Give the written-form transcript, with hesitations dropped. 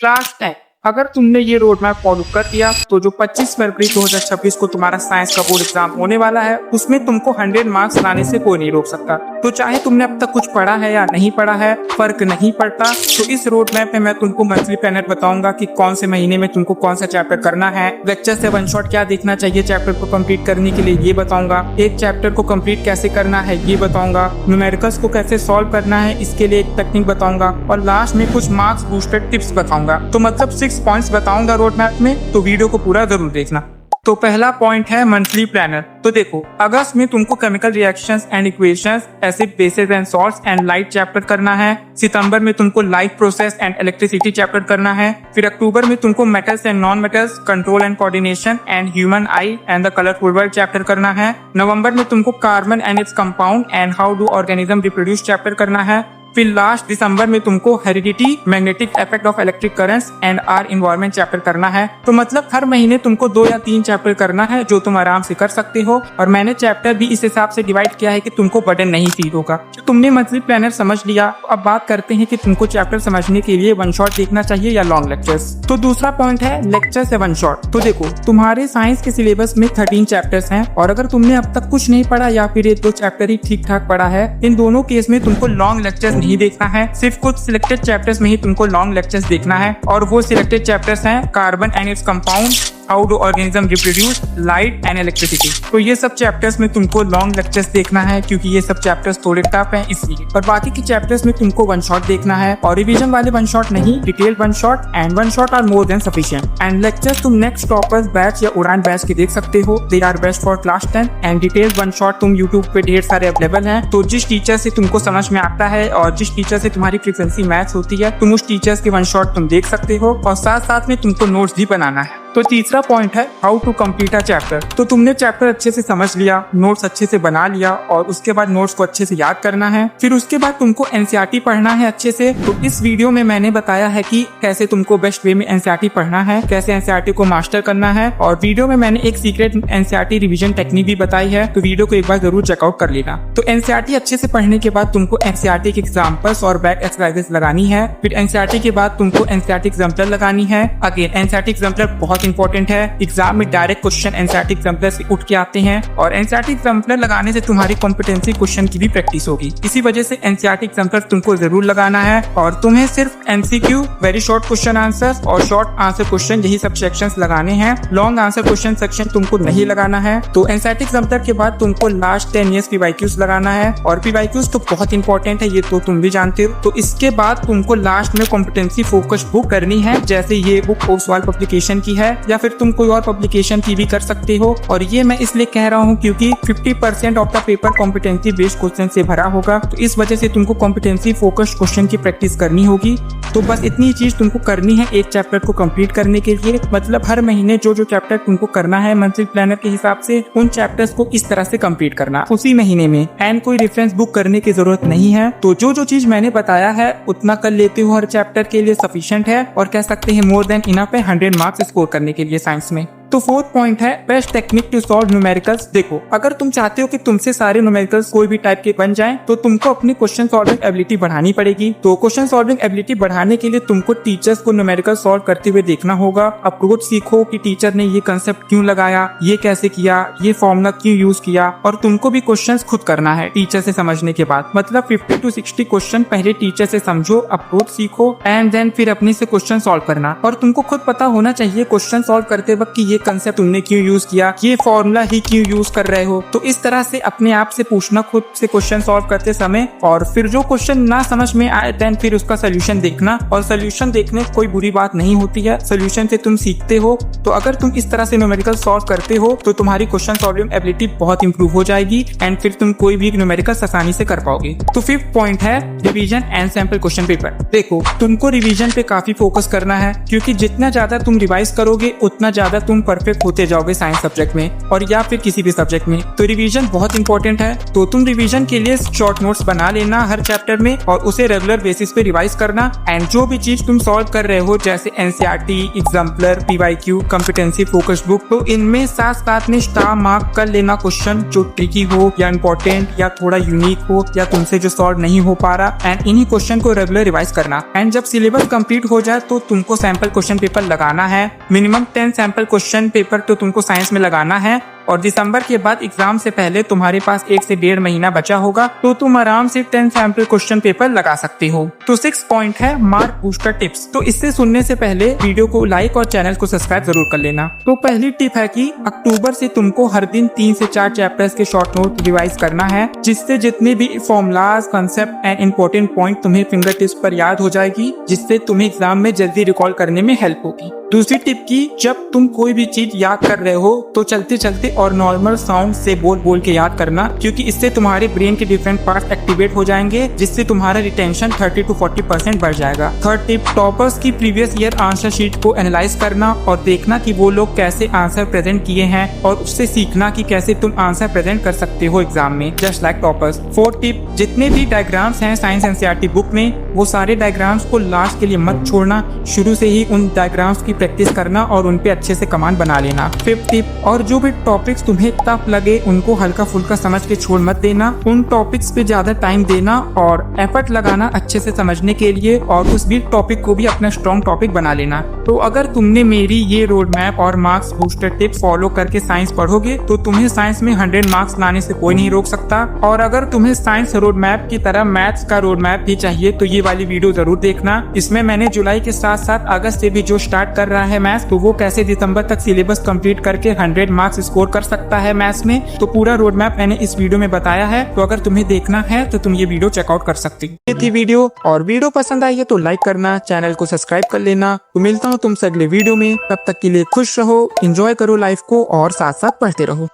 Class 10। अगर तुमने ये रोड मैप फॉलो कर दिया तो जो 25 फरवरी 2026 को तुम्हारा साइंस का बोर्ड एग्जाम होने वाला है उसमें तुमको 100 मार्क्स लाने से कोई नहीं रोक सकता। तो चाहे तुमने अब तक कुछ पढ़ा है या नहीं पढ़ा है, फर्क नहीं पड़ता। तो इस रोड मैप में मैं तुमको मंथली प्लानर बताऊंगा कि कौन से महीने में तुमको कौन सा चैप्टर करना है, लेक्चर से वन शॉट क्या देखना चाहिए चैप्टर को कंप्लीट करने के लिए ये बताऊंगा, एक चैप्टर को कंप्लीट कैसे करना है ये बताऊंगा, न्यूमेरिकल्स को कैसे सॉल्व करना है इसके लिए एक टेक्निक बताऊंगा और लास्ट में कुछ मार्क्स बूस्टर टिप्स बताऊंगा। तो मतलब 6 पॉइंट्स बताऊंगा रोड मैप में, तो वीडियो को पूरा जरूर देखना। तो पहला पॉइंट है मंथली प्लानर। तो देखो, अगस्त में तुमको chemical reactions and equations, acid bases and salts and light chapter करना है। सितंबर में तुमको light process and electricity chapter करना है। फिर अक्टूबर में तुमको metals and non metals, control and coordination and human I and the colourful world chapter करना है। नवंबर में तुमको carbon and its compound and how do organism reproduce chapter करना है। फिर लास्ट दिसंबर में तुमको heredity, magnetic effect of electric currents and our environment chapter करना है। तो मतलब हर महीने तुमको 2 या 3 चैप्टर करना है जो तुम आराम से कर सकते हो। और मैंने चैप्टर भी इस हिसाब से डिवाइड किया है कि तुमको बर्डन नहीं फील होगा। तो तुमने मंथली प्लानर समझ लिया, अब बात करते हैं कि तुमको चैप्टर समझने के लिए वन शॉट देखना चाहिए या लॉन्ग लेक्चर्स। तो दूसरा पॉइंट है लेक्चर से वन शॉट। तो देखो, तुम्हारे साइंस के सिलेबस में 13 चैप्टर्स हैं और अगर तुमने अब तक कुछ नहीं पढ़ा या फिर 1-2 चैप्टर ही ठीक ठाक पढ़ा है, इन दोनों केस में तुमको लॉन्ग लेक्चर्स नहीं देखना है। सिर्फ कुछ सिलेक्टेड चैप्टर्स में ही तुमको लॉन्ग लेक्चर्स देखना है और वो सिलेक्टेड चैप्टर्स हैं carbon and its compound, how do organism reproduce, light and electricity. तो ये सब चैप्टर्स में तुमको लॉन्ग लेक्चर्स देखना है क्योंकि ये सब चैप्टर्स थोड़े टफ हैं इसलिए। और बाकी के चैप्टर्स में तुमको वन शॉट देखना है और रिवीजन वाले वन शॉट नहीं, detail one shot and one shot are more than sufficient. And lectures तुम नेक्स्ट टॉपर्स बैच या उड़ान बैच के देख सकते हो, they are best for class 10। And detail one shot तुम यूट्यूब पे ढेर सारे अवेलेबल हैं। तो जिस टीचर से तुमको समझ में आता है और जिस टीचर से तुम्हारी फ्रीक्वेंसी मैच होती है, तुम उस टीचर्स के वन शॉट तुम देख सकते हो और साथ साथ में तुमको नोट्स भी बनाना है। तो तीसरा पॉइंट है how to complete a chapter. तो तुमने चैप्टर अच्छे से समझ लिया, नोट्स अच्छे से बना लिया और उसके बाद नोट्स को अच्छे से याद करना है। फिर उसके बाद तुमको एनसीईआरटी पढ़ना है अच्छे से। तो इस वीडियो में मैंने बताया है कि कैसे तुमको बेस्ट वे में एनसीईआरटी पढ़ना है, कैसे एनसीईआरटी को मास्टर करना है और वीडियो में मैंने एक सीक्रेट एनसीईआरटी रिवीजन टेक्निक भी बताई है। तो वीडियो को एक बार जरूर चेकआउट कर लेना। तो एनसीईआरटी अच्छे से पढ़ने के बाद तुमको एनसीईआरटी के एग्जाम्पल्स और बैक एक्सरसाइजेस लगानी है। फिर एनसीईआरटी के बाद तुमको एनसीईआरटी एग्जाम्पलर लगानी है। अगेन एनसीईआरटी एग्जाम्पलर बहुत इंपॉर्टेंट है। एग्जाम में डायरेक्ट क्वेश्चन एनसीईआरटी एग्जाम्पलर से उठ के आते हैं और एनसीईआरटी एग्जाम्पलर लगाने से तुम्हारी कॉम्पिटेंसी क्वेश्चन की भी प्रैक्टिस होगी। इसी वजह से एनसीईआरटी एग्जाम्पलर तुमको जरूर लगाना है और तुम्हें सिर्फ MCQ, very short question answers और शॉर्ट आंसर क्वेश्चन, यही सब सेक्शंस लगाने हैं। लॉन्ग आंसर क्वेश्चन सेक्शन तुमको नहीं लगाना है। तो एनसीईआरटी एग्जाम्पलर के बाद तुमको लास्ट 10 ईयर्स पीवाईक्यूज लगाना है और पीवाईक्यूज तो बहुत इंपॉर्टेंट है, ये तो तुम भी जानते हो। तो इसके बाद तुमको लास्ट में कॉम्पिटेंसी फोकस बुक करनी है, जैसे ये बुक ओसवाल पब्लिकेशन की है या फिर तुम कोई और पब्लिकेशन की भी कर सकते हो। और ये मैं इसलिए कह रहा हूँ क्योंकि 50% of the paper competency based question से भरा होगा। तो इस वजह से तुमको कॉम्पिटेंसी फोकस क्वेश्चन की प्रैक्टिस करनी होगी। तो बस इतनी चीज तुमको करनी है एक चैप्टर को कंप्लीट करने के लिए। मतलब हर महीने जो जो चैप्टर तुमको करना है मंथली प्लानर के हिसाब से, उन चैप्टर्स को इस तरह से कंप्लीट करना उसी महीने में। एंड कोई रेफरेंस बुक करने की जरूरत नहीं है। तो जो जो चीज मैंने बताया है उतना कर लेते हो हर चैप्टर के लिए सफिशिएंट है और कह सकते हैं मोर देन इनफ है 100 मार्क्स स्कोर करने के लिए साइंस में। तो फोर्थ पॉइंट है best technique to solve numericals. देखो, अगर तुम चाहते हो कि तुमसे सारे न्यूमेरिकल्स कोई भी टाइप के बन जाएं, तो तुमको अपनी क्वेश्चन सॉल्विंग एबिलिटी बढ़ानी पड़ेगी। तो क्वेश्चन सॉल्विंग एबिलिटी बढ़ाने के लिए तुमको टीचर्स को न्यूमेरिकल सॉल्व करते हुए देखना होगा। अब खुद सीखो कि टीचर ने ये कंसेप्ट क्यों लगाया, ये कैसे किया, ये फॉर्मूला क्यों यूज किया और तुमको भी क्वेश्चन खुद करना है टीचर से समझने के बाद। मतलब 50 to 60 क्वेश्चन पहले टीचर से समझो, अब खुद सीखो एंड देन फिर अपने से क्वेश्चन सॉल्व करना। और तुमको खुद पता होना चाहिए क्वेश्चन सॉल्व करते वक्त कि ये कंसेप्ट तुमने क्यों यूज किया, ये फॉर्मूला ही क्यों यूज कर रहे हो। तो इस तरह से अपने आप से पूछना खुद से क्वेश्चन सॉल्व करते समय। और फिर जो क्वेश्चन ना समझ में आए देन फिर उसका सोल्यूशन देखना। और सोल्यूशन देखने कोई बुरी बात नहीं होती है, सोल्यूशन से तुम सीखते हो। तो अगर तुम इस तरह से न्यूमेरिकल सॉल्व करते हो तो तुम्हारी क्वेश्चन सॉल्विंग एबिलिटी बहुत इंप्रूव हो जाएगी एंड फिर तुम कोई भी न्यूमेरिकल आसानी से कर पाओगे। तो फिफ्थ पॉइंट है revision and sample question paper. देखो, तुमको रिवीजन पे काफी फोकस करना है क्योंकि जितना ज्यादा तुम रिवाइज करोगे उतना ज्यादा तुम परफेक्ट होते जाओगे साइंस सब्जेक्ट में और या फिर किसी भी सब्जेक्ट में। तो रिवीजन बहुत इंपॉर्टेंट है, तो तुम रिवीजन के लिए शॉर्ट नोट्स बना लेना हर चैप्टर में और उसे रेगुलर बेसिस पे रिवाइज करना। एंड जो भी चीज तुम सॉल्व कर रहे हो जैसे NCERT, exemplar, PYQ, competency focus book, तो इनमें साथ साथ में स्टार मार्क कर लेना क्वेश्चन जो ट्रिकी हो या इंपॉर्टेंट या थोड़ा यूनिक हो या तुमसे जो सॉल्व नहीं हो पा रहा। एंड इन्हीं क्वेश्चन को रेगुलर रिवाइज करना। एंड जब सिलेबस कंप्लीट हो जाए तो तुमको सैंपल क्वेश्चन पेपर लगाना है। मिनिमम 10 सैंपल क्वेश्चन पेपर तो तुमको साइंस में लगाना है। और दिसंबर के बाद एग्जाम से पहले तुम्हारे पास 1 से 1.5 महीना बचा होगा, तो तुम आराम से 10 सैंपल क्वेश्चन पेपर लगा सकते हो। तो 6 पॉइंट है मार्क बूस्टर टिप्स। तो इससे सुनने से पहले वीडियो को लाइक और चैनल को सब्सक्राइब जरूर कर लेना। तो पहली टिप है कि अक्टूबर से तुमको हर दिन 3 से 4 चैप्टर्स के शॉर्ट नोट रिवाइज करना है, जिससे जितने भी formulas, concept and important point तुम्हें फिंगर टिप्स पर याद हो जाएगी, जिससे तुम्हें एग्जाम में जल्दी रिकॉल करने में हेल्प होगी। दूसरी टिप की, जब तुम कोई भी चीज याद कर रहे हो तो चलते चलते और नॉर्मल साउंड से बोल बोल के याद करना, क्योंकि इससे तुम्हारे ब्रेन के डिफरेंट पार्ट्स एक्टिवेट हो जाएंगे, जिससे तुम्हारा रिटेंशन 30 to 40% बढ़ जाएगा। थर्ड टिप, टॉपर्स की प्रीवियस ईयर आंसर शीट को एनालाइज करना और देखना कि वो लोग कैसे आंसर प्रेजेंट किए हैं और उससे सीखना कि कैसे तुम आंसर प्रेजेंट कर सकते हो एग्जाम में just like toppers. Fourth tip, जितने भी डायग्राम्स हैं साइंस एनसीईआरटी बुक में, वो सारे डायग्राम्स को लास्ट के लिए मत छोड़ना, शुरू से ही उन डायग्राम्स की प्रैक्टिस करना और उन पे अच्छे से कमांड बना लेना। फिफ्थ टिप, और जो भी टॉपिक्स तुम्हें टफ लगे उनको हल्का फुल्का समझ के छोड़ मत देना, उन टॉपिक्स पे ज्यादा टाइम देना और एफर्ट लगाना अच्छे से समझने के लिए, और उस वीक टॉपिक को भी अपना स्ट्रॉन्ग टॉपिक बना लेना। तो अगर तुमने मेरी ये रोड मैप और मार्क्स बूस्टर टिप्स फॉलो करके साइंस पढ़ोगे तो तुम्हें साइंस में 100 मार्क्स लाने से कोई नहीं रोक सकता। और अगर तुम्हें साइंस रोड मैप की तरह मैथ्स का रोड मैप भी चाहिए तो ये वाली वीडियो जरूर देखना। इसमें मैंने जुलाई के साथ साथ अगस्त से भी जो स्टार्ट कर रहा है मैथ्स, तो वो कैसे दिसंबर तक सिलेबस कंप्लीट करके 100 मार्क्स स्कोर कर सकता है मैथ्स में, तो पूरा रोड मैप मैंने इस वीडियो में बताया है। तो अगर तुम्हें देखना है तो तुम ये वीडियो चेकआउट कर सकती हो। ये थी वीडियो, और वीडियो पसंद आई है तो लाइक करना, चैनल को सब्सक्राइब कर लेना। तो मिलता हूँ तुमसे अगले वीडियो में, तब तक के लिए खुश रहो, एंजॉय करो लाइफ को और साथ साथ पढ़ते रहो।